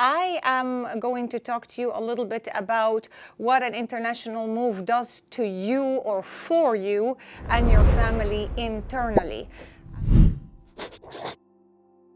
I am going to talk to you a little bit about what an international move does to you or for you and your family internally.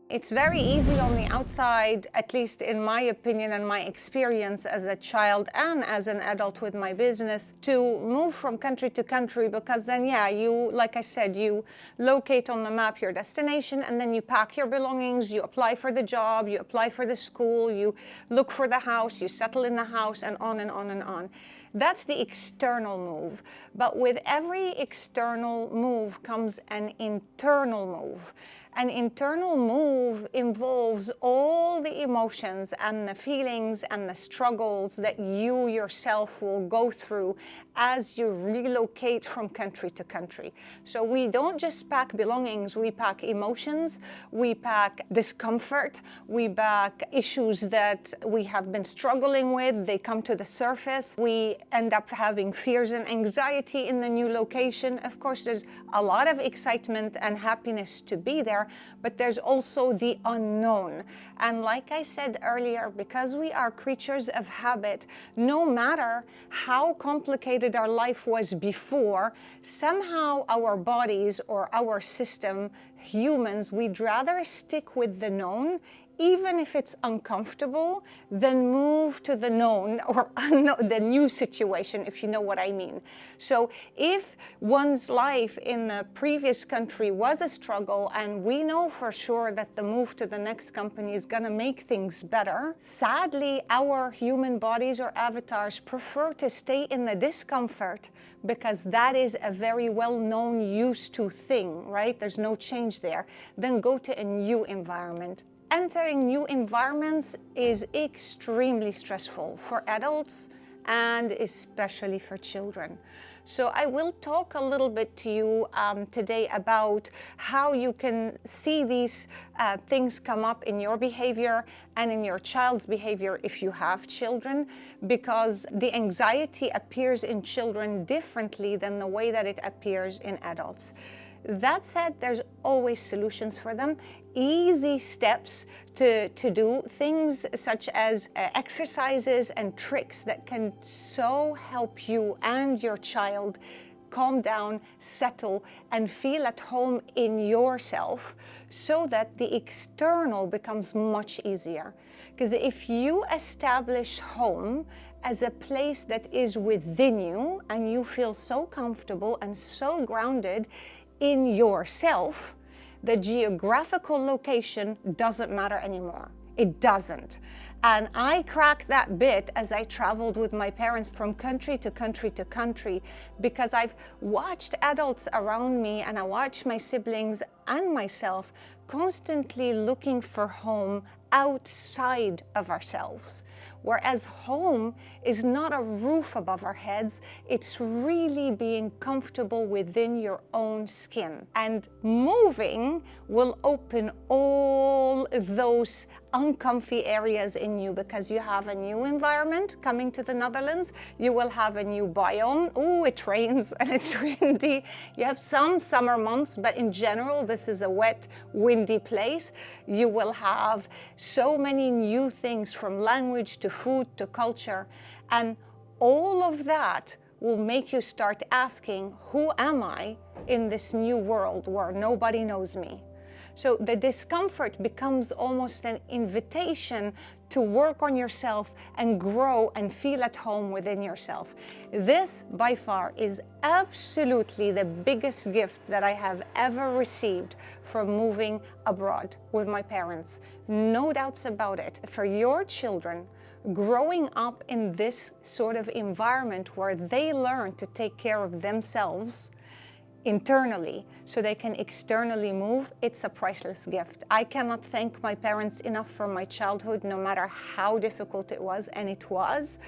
It's very easy on the outside, at least in my opinion and my experience as a child and as an adult with my business, to move from country to country, because then, yeah, you, like I said, you locate on the map your destination and then you pack your belongings, you apply for the job, you apply for the school, you look for the house, you settle in the house, and on and on and on. That's the external move. But with every external move comes an internal move. An internal move involves all the emotions and the feelings and the struggles that you yourself will go through as you relocate from country to country. So we don't just pack belongings, we pack emotions, we pack discomfort, we pack issues that we have been struggling with, they come to the surface. We end up having fears and anxiety in the new location. Of course, there's a lot of excitement and happiness to be there, but there's also the unknown. And like I said earlier, because we are creatures of habit, no matter how complicated our life was before, somehow our bodies or our system, humans, we'd rather stick with the known, even if it's uncomfortable, then move to the known or the new situation, if you know what I mean. So if one's life in the previous country was a struggle, and we know for sure that the move to the next company is gonna make things better, sadly, our human bodies or avatars prefer to stay in the discomfort because that is a very well-known, used to thing, right? There's no change there. Then go to a new environment. Entering new environments is extremely stressful for adults and especially for children. So I will talk a little bit to you today about how you can see these things come up in your behavior and in your child's behavior if you have children, because the anxiety appears in children differently than the way that it appears in adults. That said, there's always solutions for them, easy steps to do, things such as exercises and tricks that can so help you and your child calm down, settle, and feel at home in yourself, so that the external becomes much easier. Because if you establish home as a place that is within you and you feel so comfortable and so grounded in yourself, the geographical location doesn't matter anymore. It doesn't. And I cracked that bit as I traveled with my parents from country to country to country, because I've watched adults around me and I watched my siblings and myself constantly looking for home outside of ourselves. Whereas home is not a roof above our heads, it's really being comfortable within your own skin. And moving will open all those uncomfy areas in you, because you have a new environment coming to the Netherlands, you will have a new biome. Oh, it rains and it's windy. You have some summer months, but in general, this is a wet, windy place. You will have so many new things, from language to food to culture, and all of that will make you start asking, who am I in this new world where nobody knows me? So the discomfort becomes almost an invitation to work on yourself and grow and feel at home within yourself. This, by far, is absolutely the biggest gift that I have ever received from moving abroad with my parents. No doubts about it. For your children, growing up in this sort of environment where they learn to take care of themselves internally so they can externally move, it's a priceless gift. I cannot thank my parents enough for my childhood, no matter how difficult it was, and it was,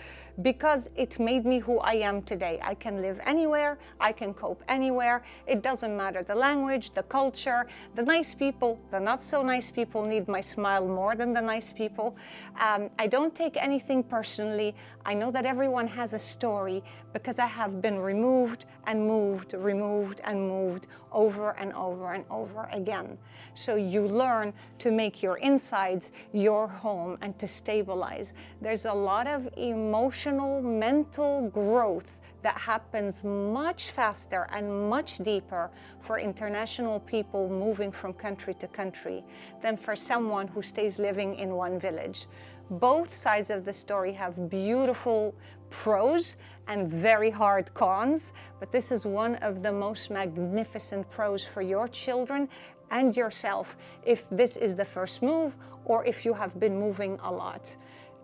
because it made me who I am today. I can live anywhere, I can cope anywhere. It doesn't matter the language, the culture, the nice people, the not so nice people need my smile more than the nice people. I don't take anything personally. I know that everyone has a story, because I have been removed and moved, removed and moved over and over and over again. So you learn to make your insides your home and to stabilize. There's a lot of emotional, mental growth that happens much faster and much deeper for international people moving from country to country than for someone who stays living in one village. Both sides of the story have beautiful pros and very hard cons, but this is one of the most magnificent pros for your children and yourself if this is the first move or if you have been moving a lot.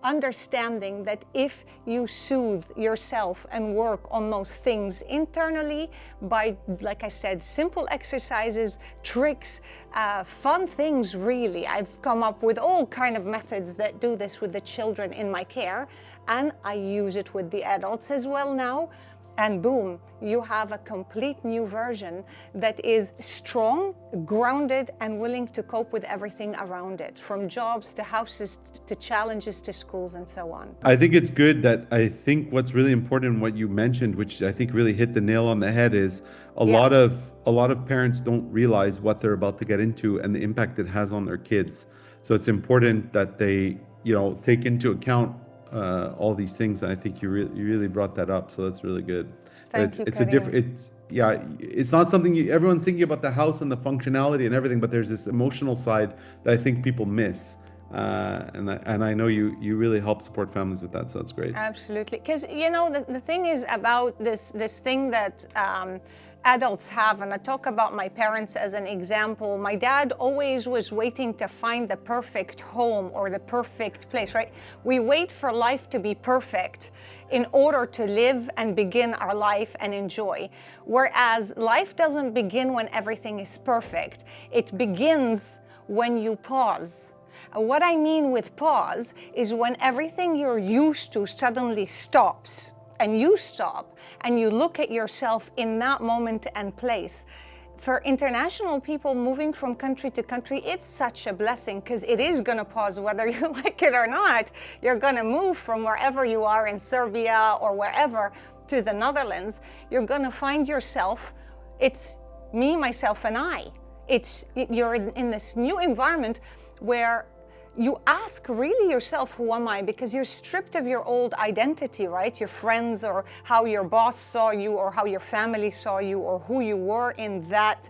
Understanding that if you soothe yourself and work on those things internally by, like I said, simple exercises, tricks, fun things really. I've come up with all kind of methods that do this with the children in my care, and I use it with the adults as well now. And boom, you have a complete new version that is strong, grounded, and willing to cope with everything around it, from jobs to houses to challenges to schools and so on. I think it's good that I think what's really important, what you mentioned, which I think really hit the nail on the head, is a lot of parents don't realize what they're about to get into and the impact it has on their kids. So it's important that they, take into account all these things, and I think you really brought that up. So that's really good. Thank you, It's a different. It's not something everyone's thinking about the house and the functionality and everything, but there's this emotional side that I think people miss. And I know you really help support families with that, so that's great. Absolutely, because the thing is about this thing that adults have, and I talk about my parents as an example. My dad always was waiting to find the perfect home or the perfect place, right? We wait for life to be perfect in order to live and begin our life and enjoy. Whereas life doesn't begin when everything is perfect. It begins when you pause. What I mean with pause is when everything you're used to suddenly stops, and you stop and you look at yourself in that moment and place. For international people moving from country to country, it's such a blessing because it is going to pause whether you like it or not. You're going to move from wherever you are in Serbia or wherever to the Netherlands. You're going to find yourself, it's me, myself, and I. You're in this new environment where you ask really yourself, who am I? Because you're stripped of your old identity, right? Your friends, or how your boss saw you, or how your family saw you, or who you were in that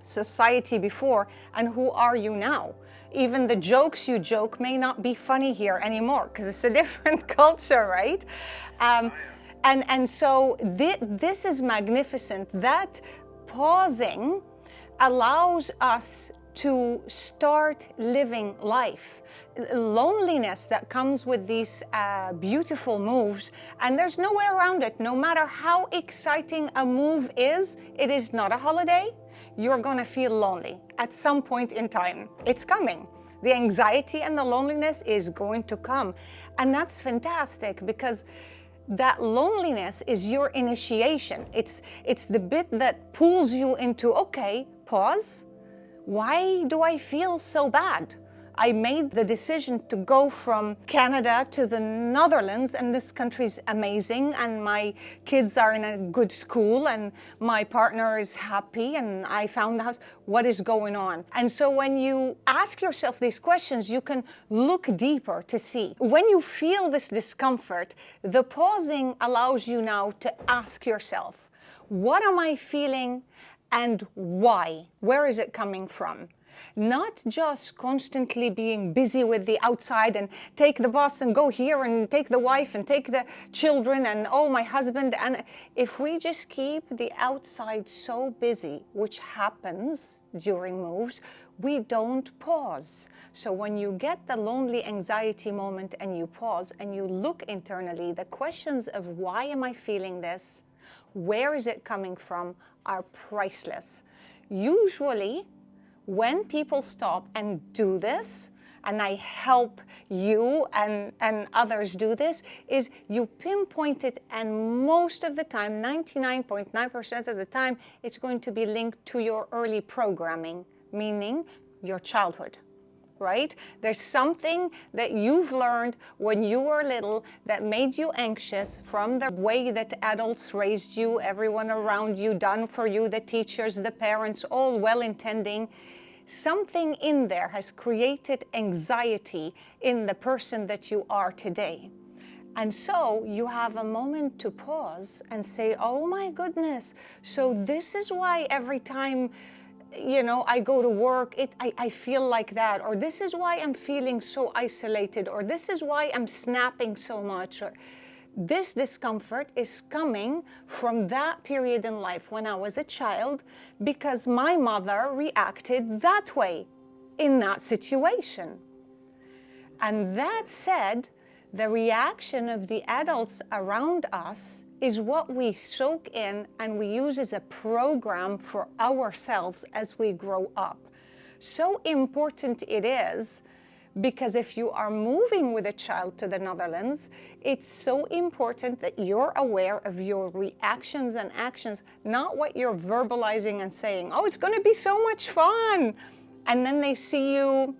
society before, and who are you now? Even the jokes you joke may not be funny here anymore because it's a different culture, right? And so this is magnificent. That pausing allows us to start living life. Loneliness that comes with these beautiful moves, and there's no way around it. No matter how exciting a move is, it is not a holiday. You're gonna feel lonely at some point in time. It's coming. The anxiety and the loneliness is going to come. And that's fantastic because that loneliness is your initiation. It's the bit that pulls you into, okay, pause. Why do I feel so bad? I made the decision to go from Canada to the Netherlands, and this country's amazing, and my kids are in a good school, and my partner is happy, and I found the house. What is going on? And so when you ask yourself these questions, you can look deeper to see. When you feel this discomfort, the pausing allows you now to ask yourself, what am I feeling? And why? Where is it coming from? Not just constantly being busy with the outside and take the bus and go here and take the wife and take the children and my husband. And if we just keep the outside so busy, which happens during moves, we don't pause. So when you get the lonely anxiety moment and you pause and you look internally, the questions of why am I feeling this? Where is it coming from? Are priceless. Usually, when people stop and do this, and I help you and others do this, is you pinpoint it, and most of the time, 99.9% of the time, it's going to be linked to your early programming, meaning your childhood. right? There's something that you've learned when you were little that made you anxious from the way that adults raised you, everyone around you, done for you, the teachers, the parents, all well-intending. Something in there has created anxiety in the person that you are today. And so you have a moment to pause and say, oh my goodness, so this is why every time I go to work, I feel like that, or this is why I'm feeling so isolated, or this is why I'm snapping so much. Or this discomfort is coming from that period in life when I was a child because my mother reacted that way in that situation. And that said, the reaction of the adults around us is what we soak in and we use as a program for ourselves as we grow up. So important it is, because if you are moving with a child to the Netherlands, it's so important that you're aware of your reactions and actions, not what you're verbalizing and saying, oh, it's going to be so much fun. And then they see you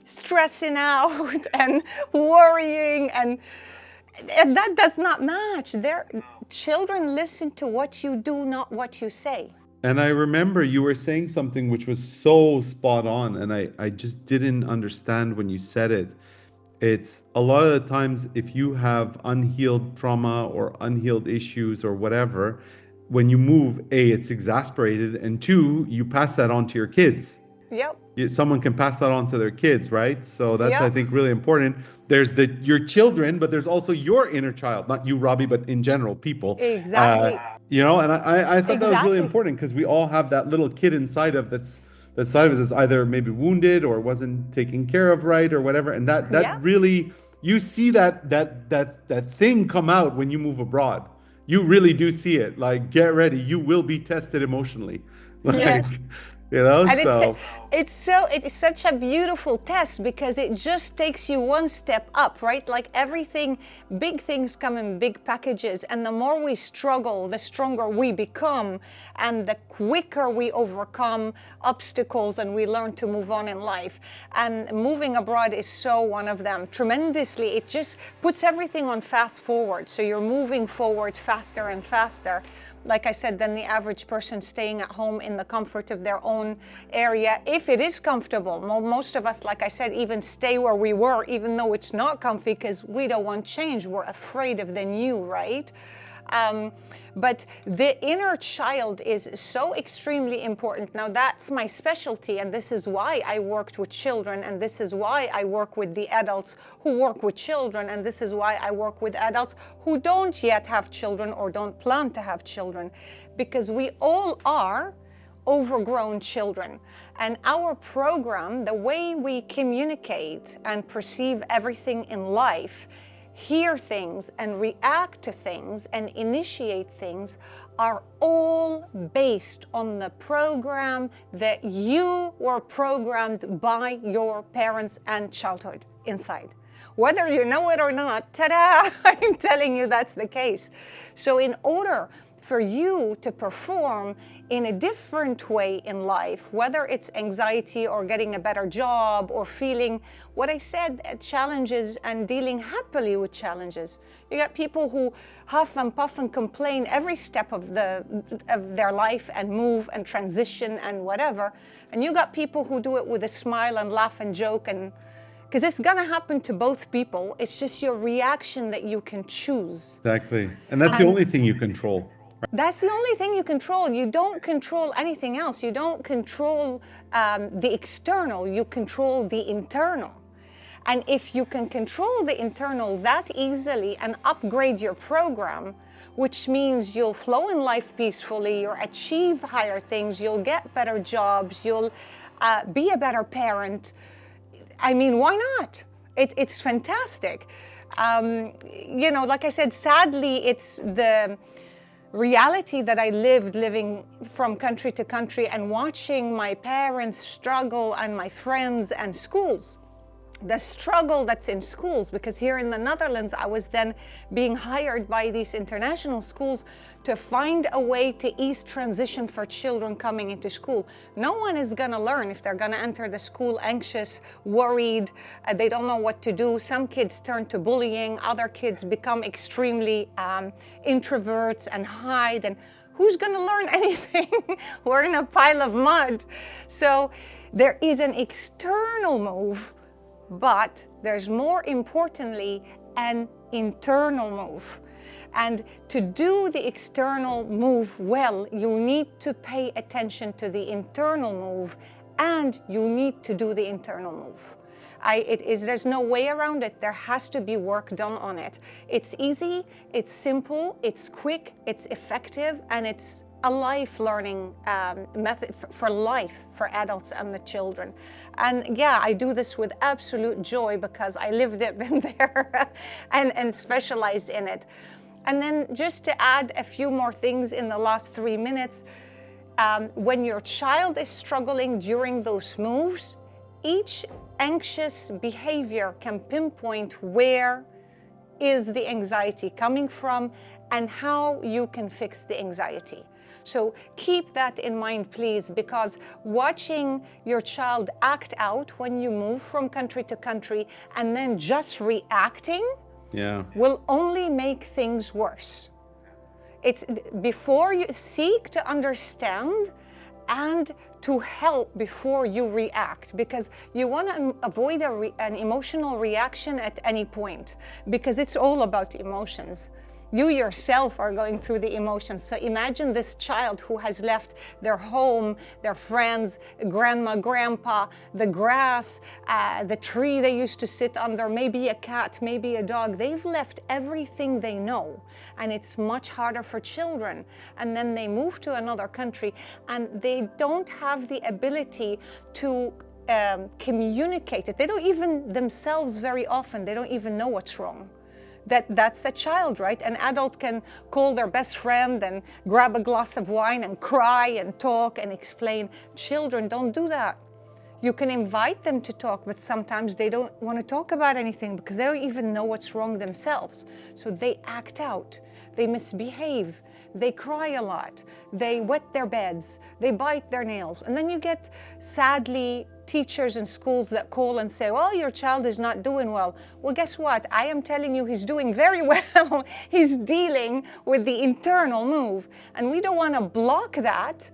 stressing out and worrying, and that does not match. Their children listen to what you do, not what you say. And I remember you were saying something which was so spot on, and I just didn't understand when you said it. It's a lot of the times if you have unhealed trauma or unhealed issues or whatever, when you move, A, it's exasperated, and two, you pass that on to your kids. Yep. Someone can pass that on to their kids, right? So that's, I Yep. think, really important. There's your children, but there's also your inner child, not you, Robbie, but in general, people. Exactly. And I thought that was really Exactly. important because we all have that little kid inside of that side of us that's either maybe wounded or wasn't taken care of right or whatever. And that Yeah. really, you see that thing come out when you move abroad. You really do see it. Like, get ready, you will be tested emotionally. Like, Yes. And so. it is such a beautiful test because it just takes you one step up, right? Like everything, big things come in big packages, and the more we struggle, the stronger we become, and the quicker we overcome obstacles and we learn to move on in life. And moving abroad is so one of them. Tremendously, it just puts everything on fast forward. So you're moving forward faster and faster, like I said, than the average person staying at home in the comfort of their own area, if it is comfortable. Most of us, like I said, even stay where we were, even though it's not comfy, because we don't want change. We're afraid of the new, right? But the inner child is so extremely important. Now that's my specialty, and this is why I worked with children, and this is why I work with the adults who work with children, and this is why I work with adults who don't yet have children or don't plan to have children, because we all are overgrown children. And our program, the way we communicate and perceive everything in life, hear things and react to things and initiate things, are all based on the program that you were programmed by your parents and childhood inside. Whether you know it or not, ta-da, I'm telling you that's the case. So in order for you to perform in a different way in life, whether it's anxiety or getting a better job or feeling what I said, challenges and dealing happily with challenges. You got people who huff and puff and complain every step of their life and move and transition and whatever. And you got people who do it with a smile and laugh and joke, and because it's gonna happen to both people. It's just your reaction that you can choose. Exactly. And that's the only thing you control. That's the only thing you control. You don't control anything else. You don't control the external. You control the internal. And if you can control the internal that easily and upgrade your program, which means you'll flow in life peacefully, you'll achieve higher things, you'll get better jobs, you'll be a better parent. I mean, why not? It's fantastic. Like I said, sadly, it's the reality that I living from country to country and watching my parents struggle and my friends and schools. the struggle that's in schools, because here in the Netherlands, I was then being hired by these international schools to find a way to ease transition for children coming into school. No one is gonna learn if they're gonna enter the school anxious, worried, they don't know what to do. Some kids turn to bullying, other kids become extremely introverts and hide, and who's going to learn anything? We're in a pile of mud. So there is an external move, but there's more importantly an internal move. And to do the external move well, you need to pay attention to the internal move, and you need to do the internal move. There's no way around it. There has to be work done on it. It's easy, it's simple, it's quick, it's effective, and it's a life learning method for life, for adults and the children. And yeah, I do this with absolute joy because I lived it, been there, and specialized in it. And then just to add a few more things in the last 3 minutes, when your child is struggling during those moves, each anxious behavior can pinpoint where is the anxiety coming from and how you can fix the anxiety. So keep that in mind, please, because watching your child act out when you move from country to country and then just reacting will only make things worse. It's before you seek to understand and to help before you react, because you want to avoid an emotional reaction at any point, because it's all about emotions. You yourself are going through the emotions. So imagine this child who has left their home, their friends, grandma, grandpa, the grass, the tree they used to sit under, maybe a cat, maybe a dog. They've left everything they know. And it's much harder for children. And then they move to another country and they don't have the ability to communicate it. They don't even themselves very often, they don't even know what's wrong. That's the child, right? An adult can call their best friend and grab a glass of wine and cry and talk and explain. Children don't do that. You can invite them to talk, but sometimes they don't want to talk about anything because they don't even know what's wrong themselves. So they act out, they misbehave, they cry a lot, they wet their beds, they bite their nails. And then you get, sadly, teachers in schools that call and say, well, your child is not doing well. Well, guess what? I am telling you he's doing very well. He's dealing with the internal move. And we don't want to block that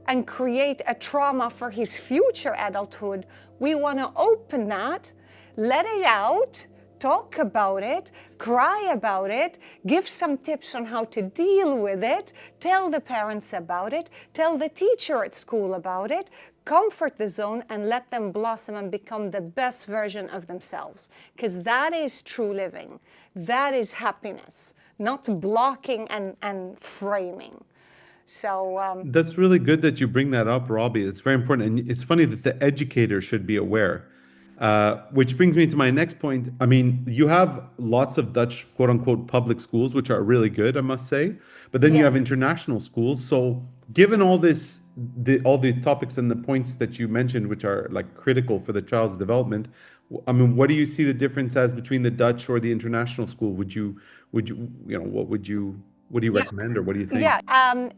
and create a trauma for his future adulthood. We want to open that, let it out, talk about it, cry about it, give some tips on how to deal with it, tell the parents about it, tell the teacher at school about it, comfort the zone, and let them blossom and become the best version of themselves. Because that is true living. That is happiness, not blocking and framing. So that's really good that you bring that up, Robbie. It's very important. And it's funny that the educator should be aware. Which brings me to my next point. I mean, you have lots of Dutch, quote unquote, public schools, which are really good, I must say. But then you have international schools. So given all this, all the topics and the points that you mentioned, which are like critical for the child's development, I mean, what do you see the difference as between the Dutch or the international school? What do you recommend, or what do you think? Yeah.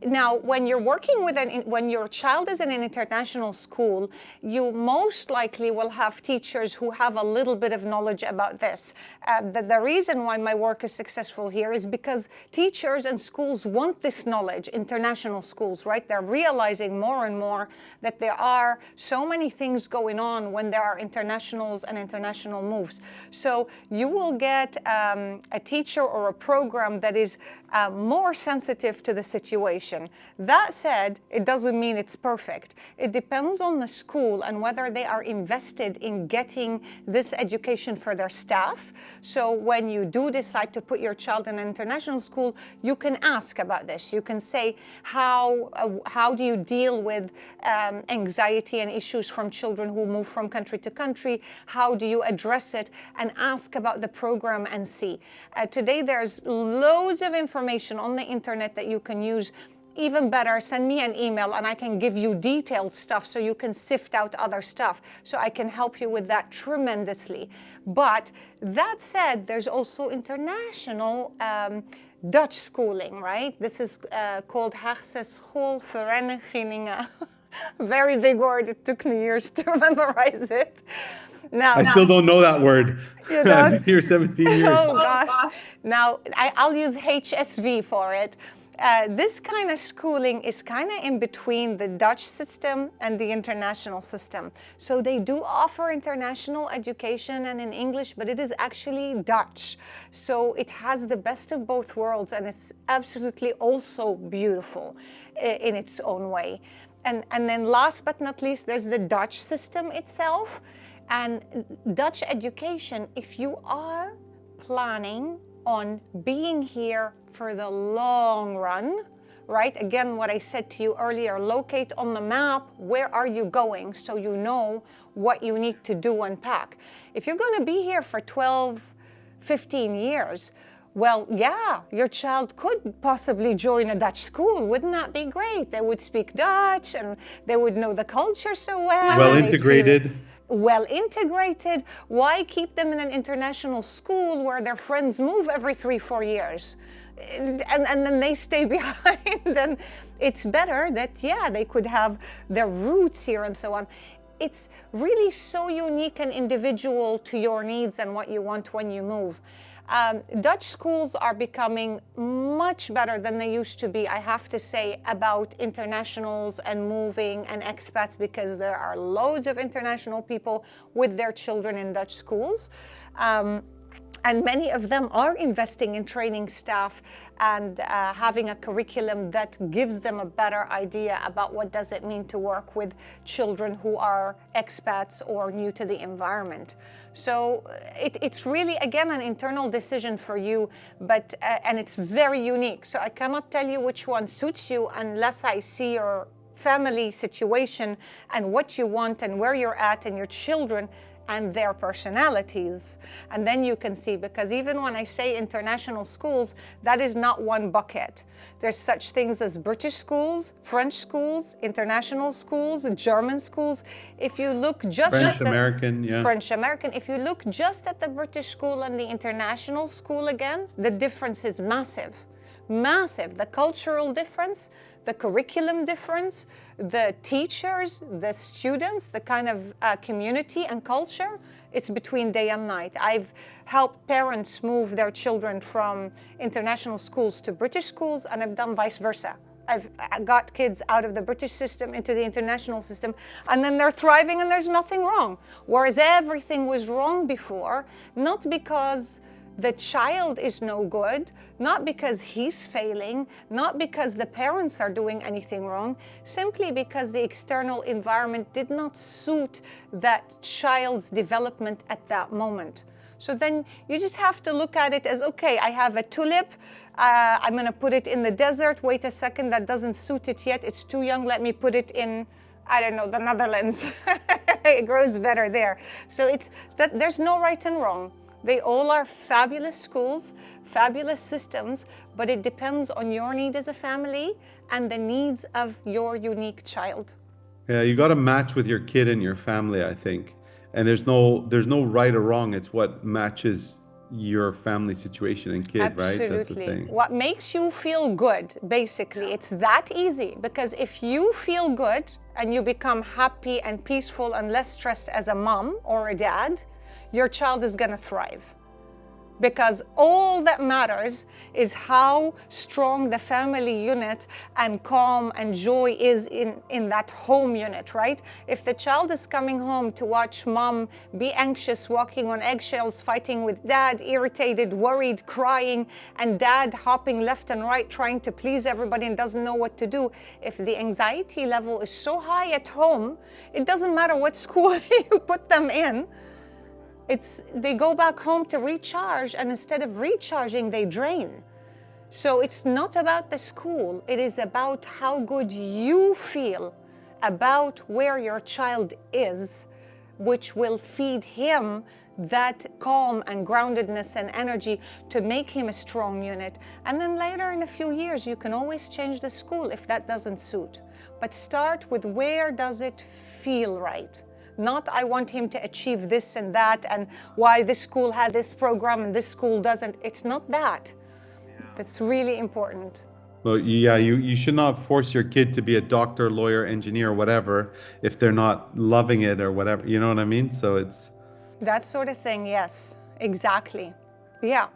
Now, when you're working with when your child is in an international school, you most likely will have teachers who have a little bit of knowledge about this. The reason why my work is successful here is because teachers and schools want this knowledge, international schools, right? They're realizing more and more that there are so many things going on when there are internationals and international moves. So you will get a teacher or a program that is more sensitive to the situation. That said, it doesn't mean it's perfect. It depends on the school and whether they are invested in getting this education for their staff. So when you do decide to put your child in an international school, you can ask about this. You can say, how do you deal with anxiety and issues from children who move from country to country? How do you address it? And ask about the program and see. Today there's loads of information on the internet that you can use even better, send me an email and I can give you detailed stuff so you can sift out other stuff. So I can help you with that tremendously. But that said, there's also international Dutch schooling, right? This is called Haagse Schoolverenigingen. Very big word. It took me years to memorize it. Now, I still don't know that word. You I've don't? been here 17 years. Oh gosh. Now, I'll use HSV for it. This kind of schooling is kind of in between the Dutch system and the international system. So they do offer international education and in English, but it is actually Dutch. So it has the best of both worlds, and it's absolutely also beautiful in its own way. And then last but not least, there's the Dutch system itself. And Dutch education, if you are planning on being here for the long run, right? Again, what I said to you earlier, locate on the map, where are you going, so you know what you need to do and pack. If you're going to be here for 12, 15 years, well, yeah, your child could possibly join a Dutch school. Wouldn't that be great? They would speak Dutch and they would know the culture so well. Well integrated. Well integrated. Why keep them in an international school where their friends move every 3-4 years? And then they stay behind. And it's better that, yeah, they could have their roots here and so on. It's really so unique and individual to your needs and what you want when you move. Dutch schools are becoming much better than they used to be, I have to say, about internationals and moving and expats, because there are loads of international people with their children in Dutch schools. And many of them are investing in training staff and having a curriculum that gives them a better idea about what does it mean to work with children who are expats or new to the environment. So it's really, again, an internal decision for you, but and it's very unique. So I cannot tell you which one suits you unless I see your family situation and what you want and where you're at and your children and their personalities. And then you can see, because even when I say international schools, that is not one bucket. There's such things as British schools, French schools, international schools, German schools. If you look just French American, yeah. French American, if you look just at the British school and the international school again, the difference is massive. Massive. The cultural difference, the curriculum difference, the teachers, the students, the kind of community and culture, it's between day and night. I've helped parents move their children from international schools to British schools, and I've done vice versa. I've got kids out of the British system into the international system, and then they're thriving and there's nothing wrong. Whereas everything was wrong before, not because the child is no good, not because he's failing, not because the parents are doing anything wrong, simply because the external environment did not suit that child's development at that moment. So then you just have to look at it as, okay, I have a tulip, I'm going to put it in the desert. Wait a second, that doesn't suit it yet. It's too young. Let me put it in, I don't know, the Netherlands. It grows better there. So it's that there's no right and wrong. They all are fabulous schools, fabulous systems, but it depends on your need as a family and the needs of your unique child. Yeah, you got to match with your kid and your family, I think. And there's no right or wrong. It's what matches your family situation and kid, Absolutely. right? That's the thing. What makes you feel good, basically. It's that easy, because if you feel good and you become happy and peaceful and less stressed as a mom or a dad, your child is going to thrive. Because all that matters is how strong the family unit and calm and joy is in that home unit, right? If the child is coming home to watch mom be anxious, walking on eggshells, fighting with dad, irritated, worried, crying, and dad hopping left and right, trying to please everybody and doesn't know what to do, if the anxiety level is so high at home, it doesn't matter what school you put them in. They go back home to recharge, and instead of recharging, they drain. So it's not about the school. It is about how good you feel about where your child is which will feed him that calm and groundedness and energy to make him a strong unit. And then later in a few years, you can always change the school if that doesn't suit. But start with where does it feel right? Not I want him to achieve this and that, and why this school has this program and this school doesn't. It's not that. That's really important. Well, yeah, you should not force your kid to be a doctor, lawyer, engineer, whatever, if they're not loving it or whatever. You know what I mean? So it's That sort of thing, yes, exactly. Yeah.